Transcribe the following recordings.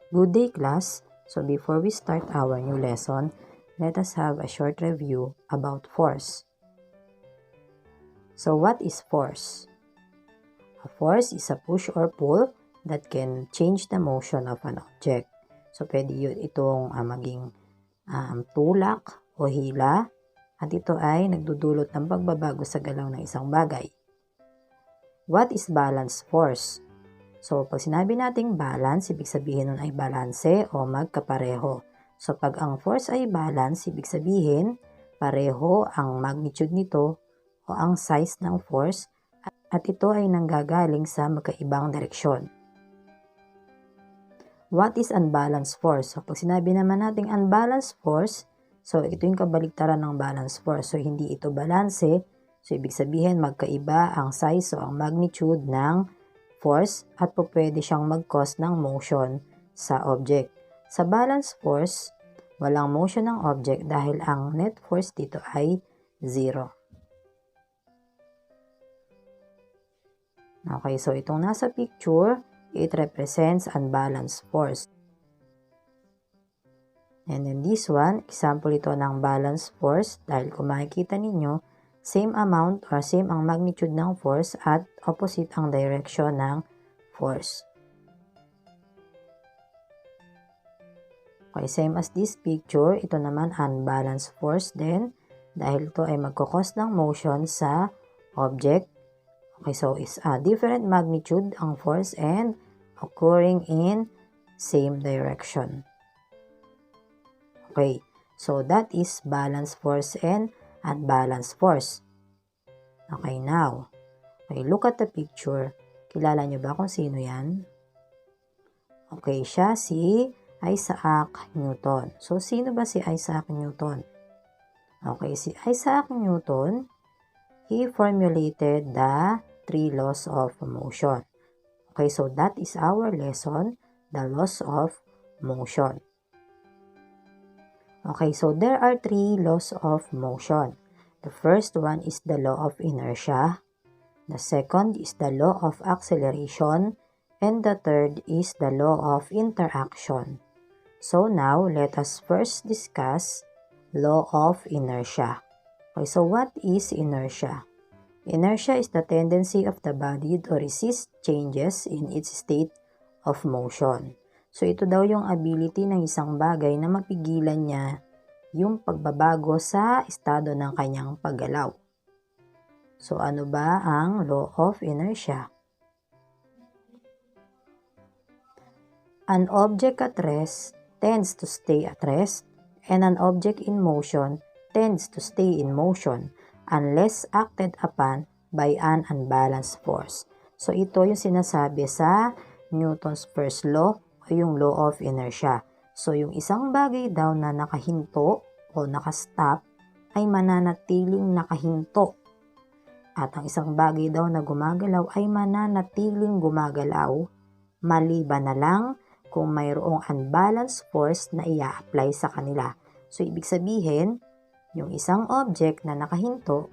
Good day, class. So before we start our new lesson, let us have a short review about force. So what is force? A force is a push or pull that can change the motion of an object. So pwede yun itong maging tulak o hila, at ito ay nagdudulot ng pagbabago sa galaw ng isang bagay. What is balanced force? So, pag sinabi nating balance, ibig sabihin nun ay balanse o magkapareho. So, pag ang force ay balance, ibig sabihin, pareho ang magnitude nito o ang size ng force at ito ay nanggagaling sa magkaibang direksyon. What is unbalanced force? So, pag sinabi naman nating unbalanced force, so ito yung kabaligtaran ng balanced force. So, hindi ito balanse. So, ibig sabihin, magkaiba ang size o ang magnitude ng force at po pwede siyang mag-cause ng motion sa object. Sa balance force, walang motion ng object dahil ang net force dito ay 0. Okay, so itong nasa picture, it represents unbalanced force. And then this one, example ito ng balanced force dahil kung makikita ninyo, same amount or same ang magnitude ng force at opposite ang direction ng force. Okay, same as this picture, ito naman unbalanced force din dahil ito ay magkakos ng motion sa object. Okay, so is a different magnitude ang force and occurring in same direction. Okay, so that is balanced force and unbalanced force. Okay, now, okay, look at the picture. Kilala nyo ba kung sino yan? Okay, siya si Isaac Newton. So, sino ba si Isaac Newton? Okay, si Isaac Newton, he formulated the 3 laws of motion. Okay, so that is our lesson, the laws of motion. Okay, so there are 3 laws of motion. The first one is the law of inertia. The second is the law of acceleration. And the third is the law of interaction. So now, let us first discuss law of inertia. Okay, so what is inertia? Inertia is the tendency of the body to resist changes in its state of motion. So ito daw yung ability ng isang bagay na mapigilan niya yung pagbabago sa estado ng kanyang paggalaw. So ano ba ang law of inertia? An object at rest tends to stay at rest, and an object in motion tends to stay in motion unless acted upon by an unbalanced force. So ito yung sinasabi sa Newton's first law o yung law of inertia. So yung isang bagay daw na nakahinto o nakastop ay mananatiling nakahinto. At ang isang bagay daw na gumagalaw ay mananatiling gumagalaw maliban na lang kung mayroong unbalanced force na ia-apply sa kanila. So ibig sabihin, yung isang object na nakahinto,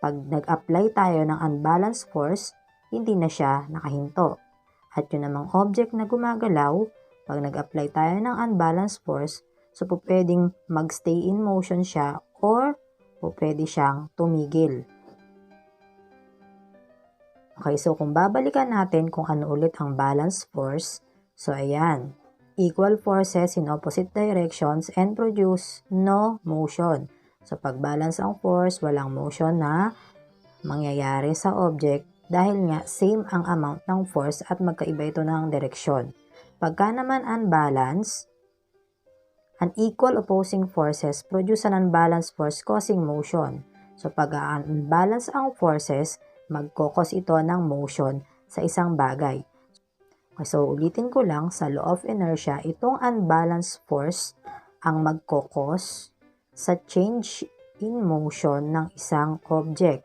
pag nag-apply tayo ng unbalanced force, hindi na siya nakahinto. At yun namang object na gumagalaw, pag nag-apply tayo ng unbalanced force, so po pwedeng mag-stay in motion siya or po pwede siyang tumigil. Okay, so kung babalikan natin kung ano ulit ang balanced force, so ayan, equal forces in opposite directions and produce no motion. So pag balance ang force, walang motion na mangyayari sa object dahil nga same ang amount ng force at magkaiba ito ng direksyon. Pagka naman unbalanced, unequal opposing forces produce an unbalanced force causing motion. So pag unbalanced ang forces, magkokos ito ng motion sa isang bagay. So ulitin ko lang, sa law of inertia, itong unbalanced force ang magkokos sa change in motion ng isang object.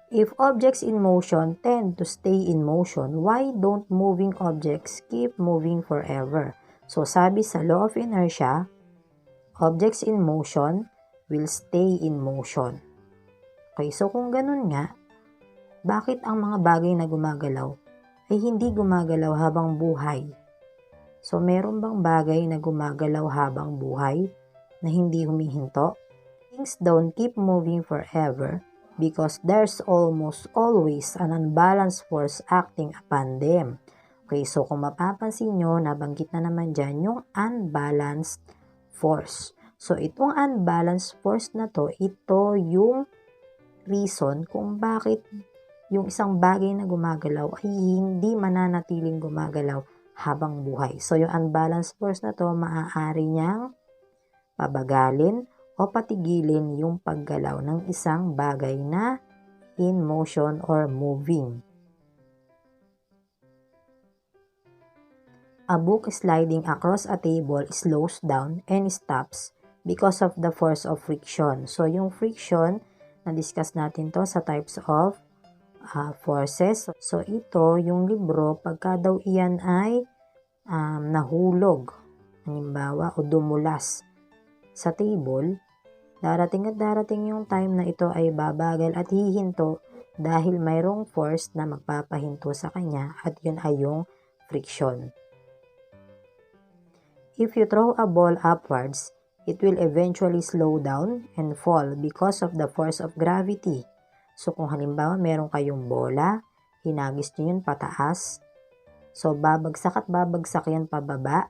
If objects in motion tend to stay in motion, why don't moving objects keep moving forever? So sabi sa law of inertia, objects in motion will stay in motion. Okay, so kung ganun nga, bakit ang mga bagay na gumagalaw ay hindi gumagalaw habang buhay? So, meron bang bagay na gumagalaw habang buhay na hindi humihinto? Things don't keep moving forever because there's almost always an unbalanced force acting upon them. Okay, so kung mapapansin nyo, nabanggit na naman dyan yung unbalanced force. So, itong unbalanced force na to, ito yung reason kung bakit yung isang bagay na gumagalaw ay hindi mananatiling gumagalaw habang buhay. So, yung unbalanced force na to, maaari niyang pabagalin o patigilin yung paggalaw ng isang bagay na in motion or moving. A book sliding across a table slows down and stops because of the force of friction. So, yung friction, na-discuss natin to sa types of forces. So, ito, yung libro, pagka daw iyan ay nahulog, halimbawa, o dumulas sa table, darating at darating yung time na ito ay babagal at hihinto dahil mayroong force na magpapahinto sa kanya at yun ay yung friction. If you throw a ball upwards, it will eventually slow down and fall because of the force of gravity. So kung halimbawa meron kayong bola, hinagis nyo yun pataas, so babagsak at babagsak yan pababa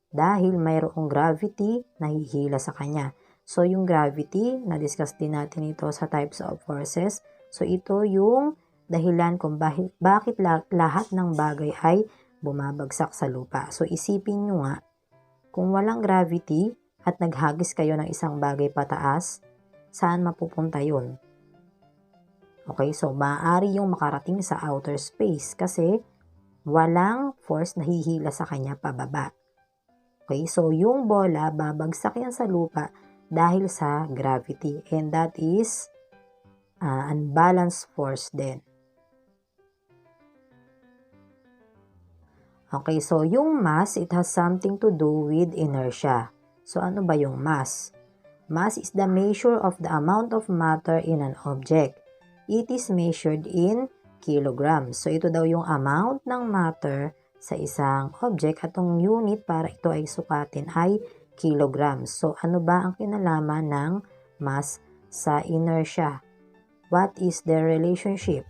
dahil mayroong gravity na hihila sa kanya. So yung gravity, na-discuss din natin ito sa types of forces. So ito yung dahilan kung bakit lahat ng bagay ay bumabagsak sa lupa. So isipin nyo nga, kung walang gravity at naghagis kayo ng isang bagay pataas, saan mapupunta yun? Okay, so maaari yung makarating sa outer space kasi walang force na hihila sa kanya pababa. Okay, so yung bola, babagsak yan sa lupa dahil sa gravity, and that is unbalanced force din. Okay, so yung mass, it has something to do with inertia. So ano ba yung mass? Mass is the measure of the amount of matter in an object. It is measured in kilograms. So ito daw yung amount ng matter sa isang object at ang unit para ito ay sukatin ay kilograms. So ano ba ang kinalaman ng mass sa inertia? What is their relationship?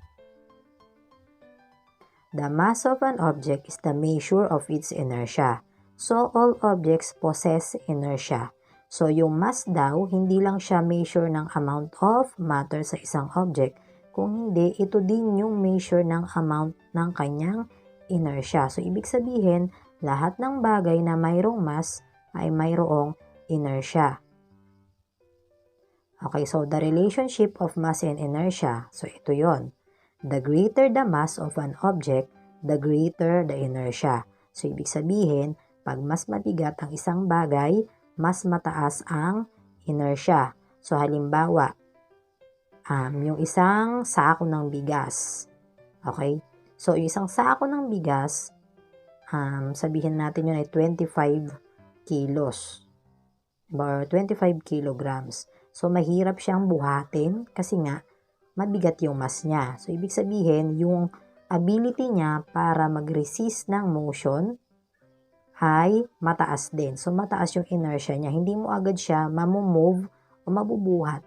The mass of an object is the measure of its inertia. So, all objects possess inertia. So, yung mass daw, hindi lang siya measure ng amount of matter sa isang object. Kung hindi, ito din yung measure ng amount ng kanyang inertia. So, ibig sabihin, lahat ng bagay na mayroong mass ay mayroong inertia. Okay, so the relationship of mass and inertia. So, ito yon. The greater the mass of an object, the greater the inertia. So, ibig sabihin, pag mas mabigat ang isang bagay, mas mataas ang inertia. So, halimbawa, yung isang sako ng bigas. Okay? So, yung isang sako ng bigas, sabihin natin yun ay 25 kilos or 25 kilograms. So, mahirap siyang buhatin kasi nga, mabigat yung mass niya. So, ibig sabihin, yung ability niya para mag-resist ng motion ay mataas din. So, mataas yung inertia niya. Hindi mo agad siya mamumove o mabubuhat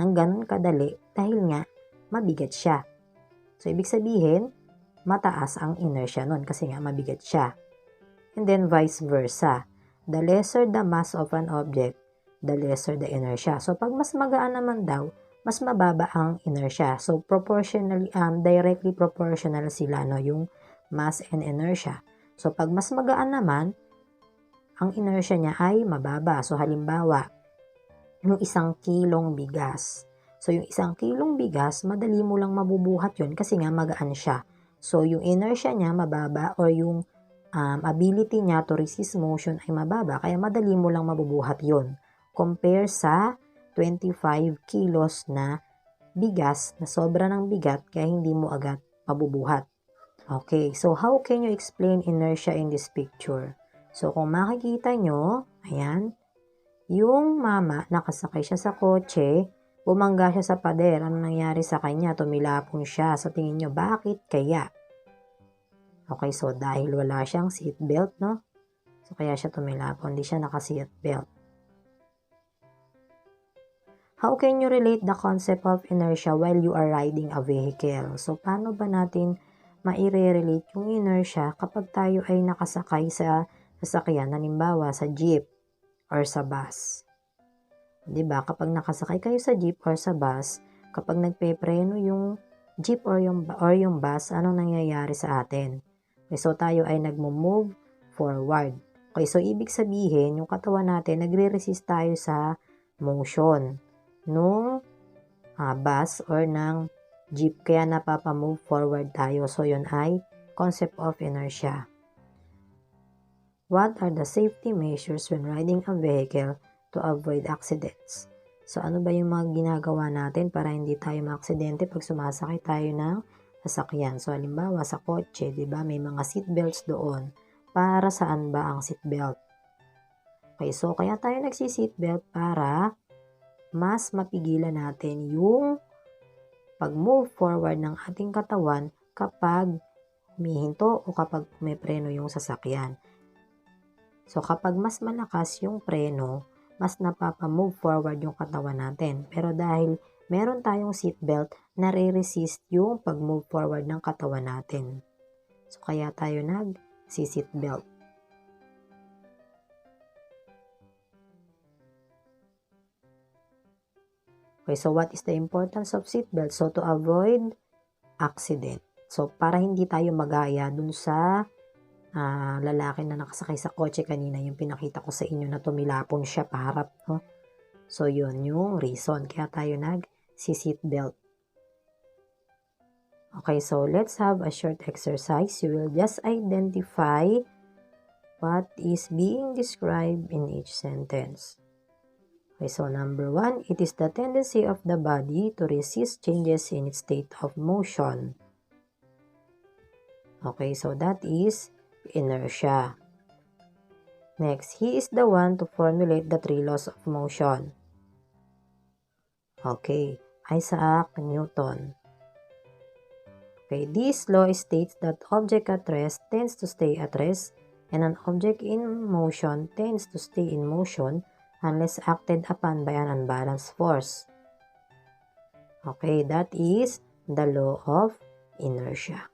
ng ganun kadali dahil nga mabigat siya. So, ibig sabihin, mataas ang inertia nun kasi nga mabigat siya. And then, vice versa. The lesser the mass of an object, the lesser the inertia. So, pag mas magaan naman daw, mas mababa ang inertia. So, proportionally, directly proportional sila, no, yung mass and inertia. So, pag mas magaan naman, ang inertia niya ay mababa. So, halimbawa, yung 1 kilong bigas. So, yung 1 kilong bigas, madali mo lang mabubuhat yun kasi nga magaan siya. So, yung inertia niya mababa or yung ability niya to resist motion ay mababa. Kaya madali mo lang mabubuhat yun. Compare sa 25 kilos na bigas na sobra ng bigat kaya hindi mo agad mabubuhat. Okay, so how can you explain inertia in this picture? So kung makikita nyo, ayan, yung mama nakasakay siya sa kotse, Bumangga siya sa pader. Ano nangyari sa kanya? Tumilapon siya. Sa tingin nyo, bakit kaya? Okay, so dahil wala siyang seatbelt, no? So kaya siya tumilapon. Hindi siya naka-seatbelt. How can you relate the concept of inertia while you are riding a vehicle? So, paano ba natin maire-relate yung inertia kapag tayo ay nakasakay sa sasakyan, halimbawa sa jeep or sa bus? Diba? Kapag nakasakay kayo sa jeep or sa bus, kapag nagpepreno yung jeep or yung bus, anong nangyayari sa atin? Okay, so, tayo ay nagmo-move forward. Okay, so ibig sabihin, yung katawan natin, nagre-resist tayo sa motion nung bus or ng jeep, kaya napapamove forward tayo. So, yun ay concept of inertia. What are the safety measures when riding a vehicle to avoid accidents? So, ano ba yung mga ginagawa natin para hindi tayo maaksidente pag sumasakay tayo ng sasakyan? So, halimbawa sa kotse, di ba, may mga seatbelts doon. Para saan ba ang seatbelt? Okay, so kaya tayo nagsi-seatbelt para mas mapigilan natin yung pag-move forward ng ating katawan kapag humihinto o kapag may preno yung sasakyan. So, kapag mas malakas yung preno, mas napapa-move forward yung katawan natin. Pero dahil meron tayong seatbelt, nare-resist yung pag-move forward ng katawan natin. So, kaya tayo nag-seatbelt. Okay, so what is the importance of seatbelt? So, to avoid accident. So, para hindi tayo magaya dun sa lalaki na nakasakay sa kotse kanina, yung pinakita ko sa inyo na tumilapon siya paharap, no? So, yun yung reason. Kaya tayo nag-seatbelt. Okay, so let's have a short exercise. You will just identify what is being described in each sentence. Okay, so number 1, it is the tendency of the body to resist changes in its state of motion. Okay, so that is inertia. Next, he is the one to formulate the 3 laws of motion. Okay, Isaac Newton. Okay, this law states that object at rest tends to stay at rest and an object in motion tends to stay in motion unless acted upon by an unbalanced force. Okay, that is the law of inertia.